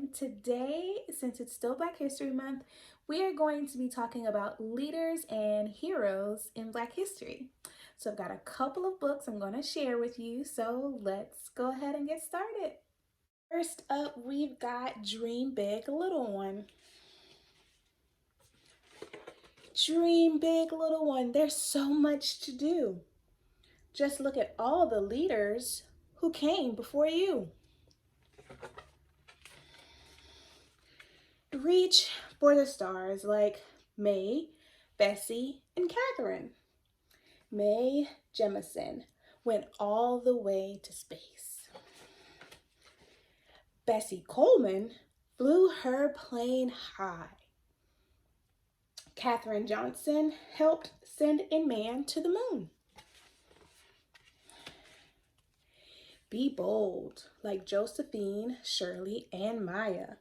and today, since it's still Black History Month, we are going to be talking about leaders and heroes in Black history. So I've got a couple of books I'm going to share with you, so let's go ahead and get started. First up, we've got Dream Big, Little One. Dream big, little one. There's so much to do. Just look at all the leaders who came before you. Reach for the stars like May, Bessie, and Catherine. Mae Jemison went all the way to space. Bessie Coleman flew her plane high. Katherine Johnson helped send a man to the moon. Be bold like Josephine, Shirley, and Maya.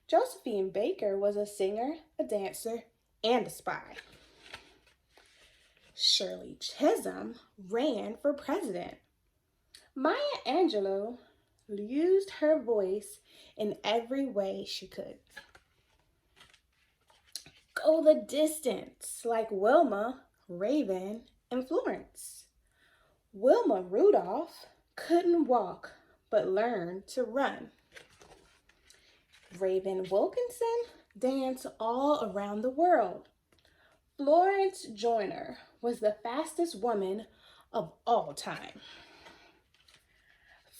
Josephine Baker was a singer, a dancer, and a spy. Shirley Chisholm ran for president. Maya Angelou used her voice in every way she could. Go the distance like Wilma, Raven, and Florence. Wilma Rudolph couldn't walk but learned to run. Raven Wilkinson danced all around the world. Florence Joyner was the fastest woman of all time.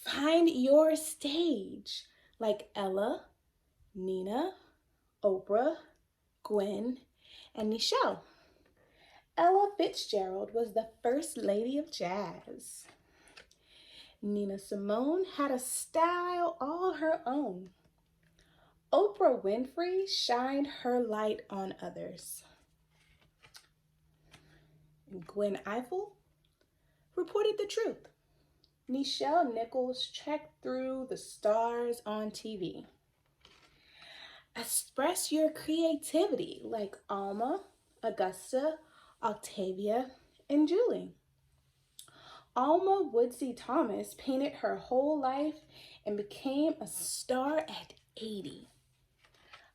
Find your stage like Ella, Nina, Oprah, Gwen, and Nichelle. Ella Fitzgerald was the first lady of jazz. Nina Simone had a style all her own. Oprah Winfrey shined her light on others. Gwen Ifill reported the truth. Nichelle Nichols checked through the stars on TV. Express your creativity like Alma, Augusta, Octavia, and Julie. Alma Woodsey Thomas painted her whole life and became a star at 80.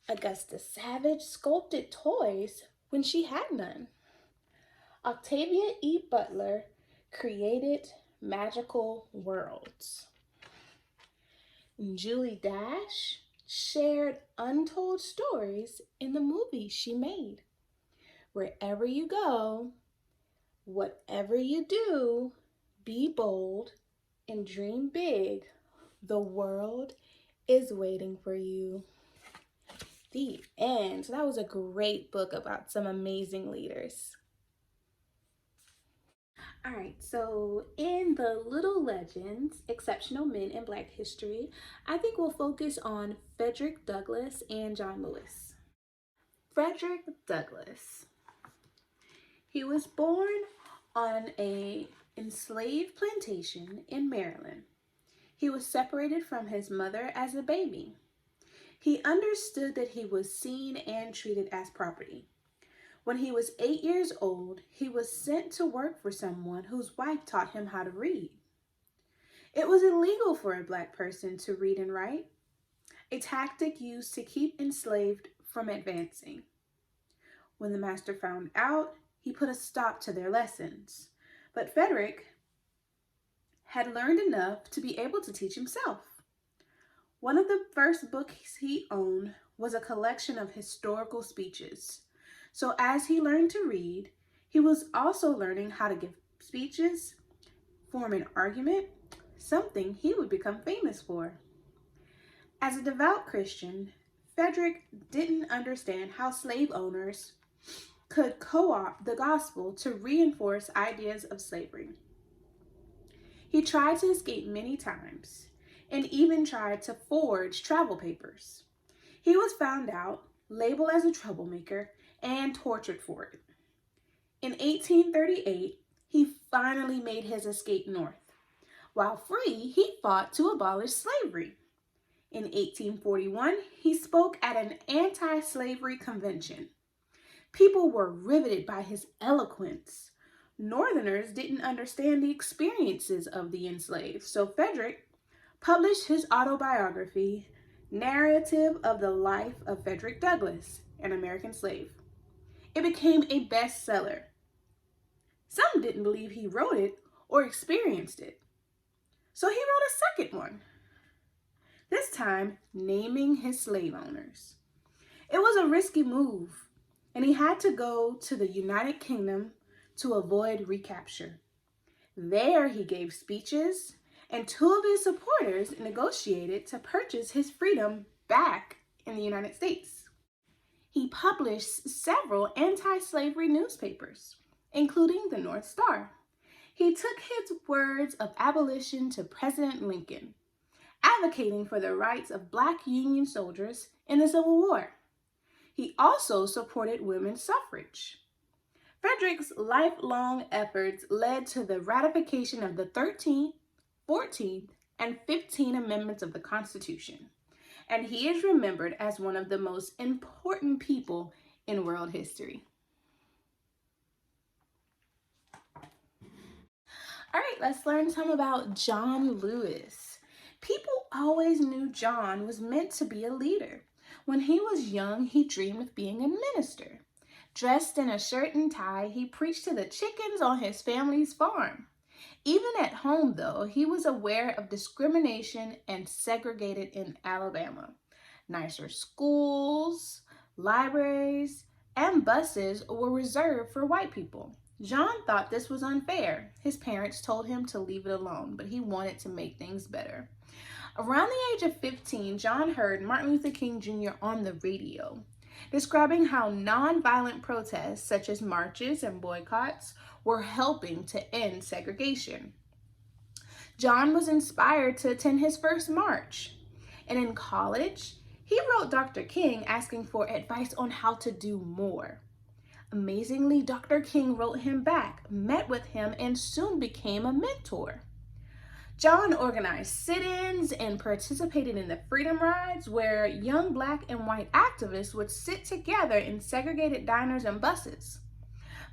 Augusta Savage sculpted toys when she had none. Octavia E. Butler created magical worlds. Julie Dash shared untold stories in the movies she made. Wherever you go, whatever you do, be bold and dream big. The world is waiting for you. The end. So that was a great book about some amazing leaders. All right, so in the Little Legends, Exceptional Men in Black History, I think we'll focus on Frederick Douglass and John Lewis. Frederick Douglass. He was born on an enslaved plantation in Maryland. He was separated from his mother as a baby. He understood that he was seen and treated as property. When he was 8 years old, he was sent to work for someone whose wife taught him how to read. It was illegal for a Black person to read and write, a tactic used to keep enslaved from advancing. When the master found out, he put a stop to their lessons. But Frederick had learned enough to be able to teach himself. One of the first books he owned was a collection of historical speeches. So as he learned to read, he was also learning how to give speeches, form an argument, something he would become famous for. As a devout Christian, Frederick didn't understand how slave owners could co-opt the gospel to reinforce ideas of slavery. He tried to escape many times and even tried to forge travel papers. He was found out, labeled as a troublemaker, and tortured for it. In 1838, he finally made his escape north. While free, he fought to abolish slavery. In 1841, he spoke at an anti-slavery convention. People were riveted by his eloquence. Northerners didn't understand the experiences of the enslaved, so Frederick published his autobiography, Narrative of the Life of Frederick Douglass, an American Slave. It became a bestseller. Some didn't believe he wrote it or experienced it, so he wrote a second one, this time naming his slave owners. It was a risky move, and he had to go to the United Kingdom to avoid recapture. There he gave speeches, and two of his supporters negotiated to purchase his freedom back in the United States. He published several anti-slavery newspapers, including the North Star. He took his words of abolition to President Lincoln, advocating for the rights of Black Union soldiers in the Civil War. He also supported women's suffrage. Frederick's lifelong efforts led to the ratification of the 13th, 14th, and 15th Amendments of the Constitution, and he is remembered as one of the most important people in world history. All right, let's learn some about John Lewis. People always knew John was meant to be a leader. When he was young, he dreamed of being a minister. Dressed in a shirt and tie, he preached to the chickens on his family's farm. Even at home, though, he was aware of discrimination and segregated in Alabama. Nicer schools, libraries, and buses were reserved for white people. John thought this was unfair. His parents told him to leave it alone, but he wanted to make things better. Around the age of 15, John heard Martin Luther King Jr. on the radio, describing how nonviolent protests such as marches and boycotts were helping to end segregation. John was inspired to attend his first march, and in college, he wrote Dr. King asking for advice on how to do more. Amazingly, Dr. King wrote him back, met with him, and soon became a mentor. John organized sit-ins and participated in the Freedom Rides, where young Black and white activists would sit together in segregated diners and buses.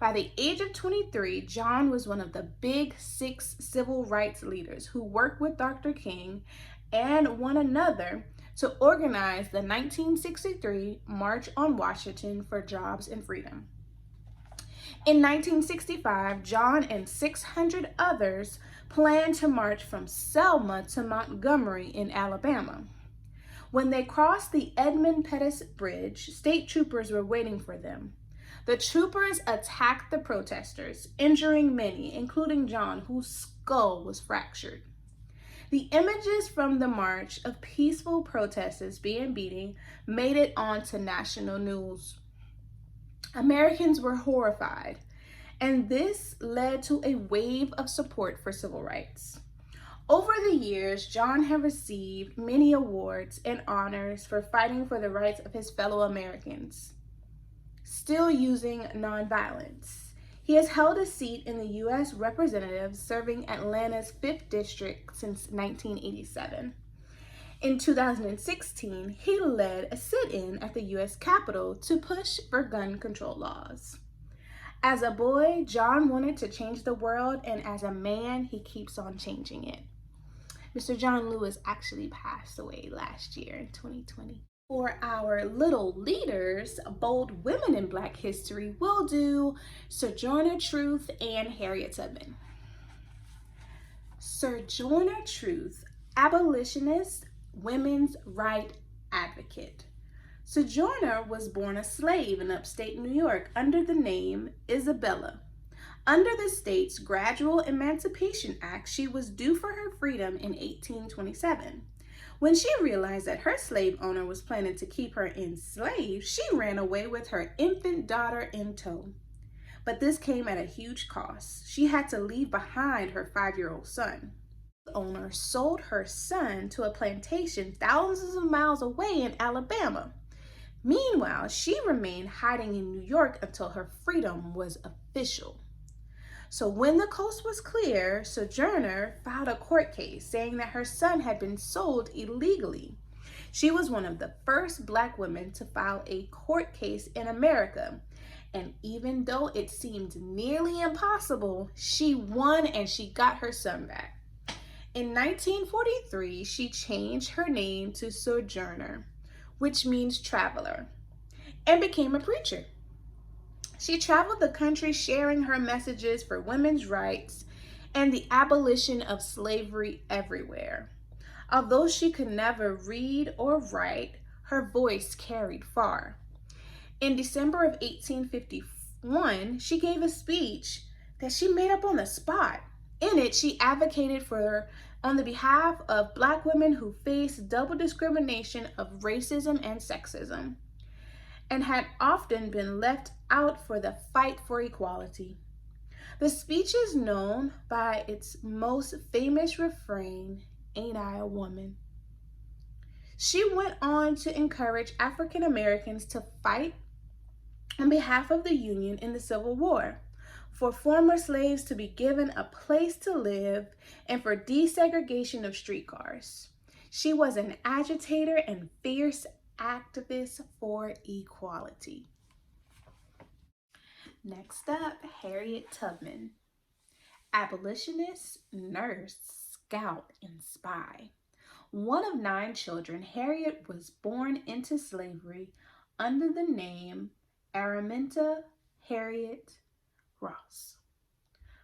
By the age of 23, John was one of the big 6 civil rights leaders who worked with Dr. King and one another to organize the 1963 March on Washington for Jobs and Freedom. In 1965, John and 600 others planned to march from Selma to Montgomery in Alabama. When they crossed the Edmund Pettus Bridge, state troopers were waiting for them. The troopers attacked the protesters, injuring many, including John, whose skull was fractured. The images from the march of peaceful protesters being beaten made it onto national news. Americans were horrified, and this led to a wave of support for civil rights. Over the years, John has received many awards and honors for fighting for the rights of his fellow Americans, still using nonviolence. He has held a seat in the U.S. Representatives, serving Atlanta's 5th District since 1987. In 2016, he led a sit-in at the U.S. Capitol to push for gun control laws. As a boy, John wanted to change the world, and as a man, he keeps on changing it. Mr. John Lewis actually passed away last year in 2020. For our little leaders, bold women in Black history, we'll do Sojourner Truth and Harriet Tubman. Sojourner Truth, abolitionist, women's right advocate. Sojourner was born a slave in upstate New York under the name Isabella. Under the state's Gradual Emancipation Act, she was due for her freedom in 1827. When she realized that her slave owner was planning to keep her enslaved, she ran away with her infant daughter in tow. But this came at a huge cost. She had to leave behind her 5-year-old son. The owner sold her son to a plantation thousands of miles away in Alabama. Meanwhile, she remained hiding in New York until her freedom was official. So when the coast was clear, Sojourner filed a court case saying that her son had been sold illegally. She was one of the first Black women to file a court case in America. And even though it seemed nearly impossible, she won and she got her son back. In 1943, she changed her name to Sojourner, which means traveler, and became a preacher. She traveled the country sharing her messages for women's rights and the abolition of slavery everywhere. Although she could never read or write, her voice carried far. In December of 1851, she gave a speech that she made up on the spot. In it, she advocated on the behalf of Black women who faced double discrimination of racism and sexism, and had often been left out for the fight for equality. The speech is known by its most famous refrain, "Ain't I a woman?" She went on to encourage African Americans to fight on behalf of the Union in the Civil War, for former slaves to be given a place to live, and for desegregation of streetcars. She was an agitator and fierce activist for equality. Next up, Harriet Tubman. Abolitionist, nurse, scout, and spy. One of 9 children, Harriet was born into slavery under the name Araminta Harriet Ross.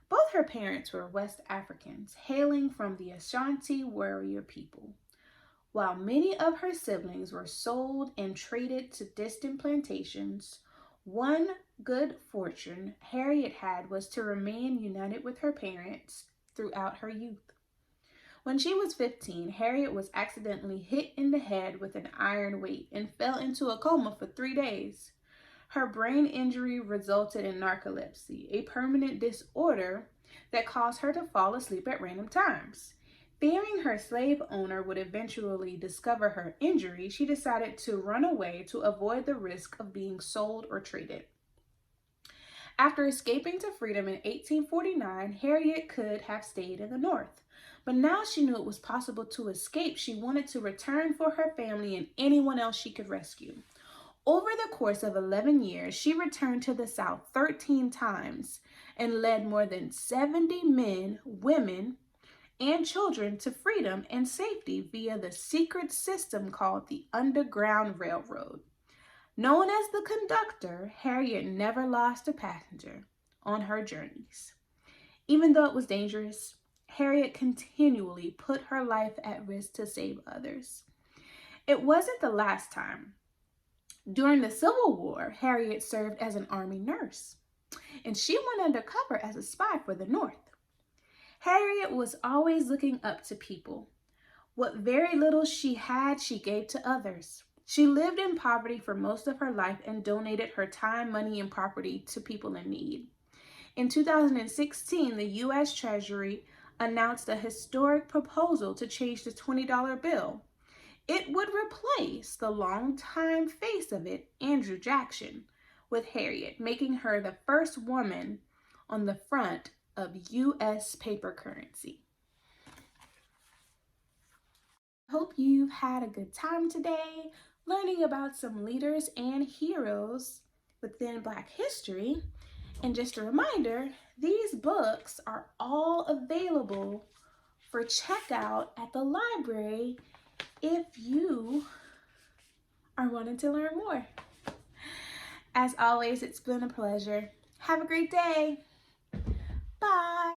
Both her parents were West Africans, hailing from the Ashanti warrior people. While many of her siblings were sold and traded to distant plantations, one good fortune Harriet had was to remain united with her parents throughout her youth. When she was 15, Harriet was accidentally hit in the head with an iron weight and fell into a coma for 3 days. Her brain injury resulted in narcolepsy, a permanent disorder that caused her to fall asleep at random times. Fearing her slave owner would eventually discover her injury, she decided to run away to avoid the risk of being sold or traded. After escaping to freedom in 1849, Harriet could have stayed in the North. But now she knew it was possible to escape. She wanted to return for her family and anyone else she could rescue. Over the course of 11 years, she returned to the South 13 times and led more than 70 men, women, and children to freedom and safety via the secret system called the Underground Railroad. Known as the conductor, Harriet never lost a passenger on her journeys. Even though it was dangerous, Harriet continually put her life at risk to save others. It wasn't the last time. During the Civil War, Harriet served as an army nurse, and she went undercover as a spy for the North. Harriet was always looking up to people. What very little she had, she gave to others. She lived in poverty for most of her life and donated her time, money, and property to people in need. In 2016, the U.S. Treasury announced a historic proposal to change the $20 bill. It would replace the longtime face of it, Andrew Jackson, with Harriet, making her the first woman on the front of U.S. paper currency. Hope you've had a good time today learning about some leaders and heroes within Black history. And just a reminder, these books are all available for checkout at the library if you are wanting to learn more. As always, it's been a pleasure. Have a great day. Bye.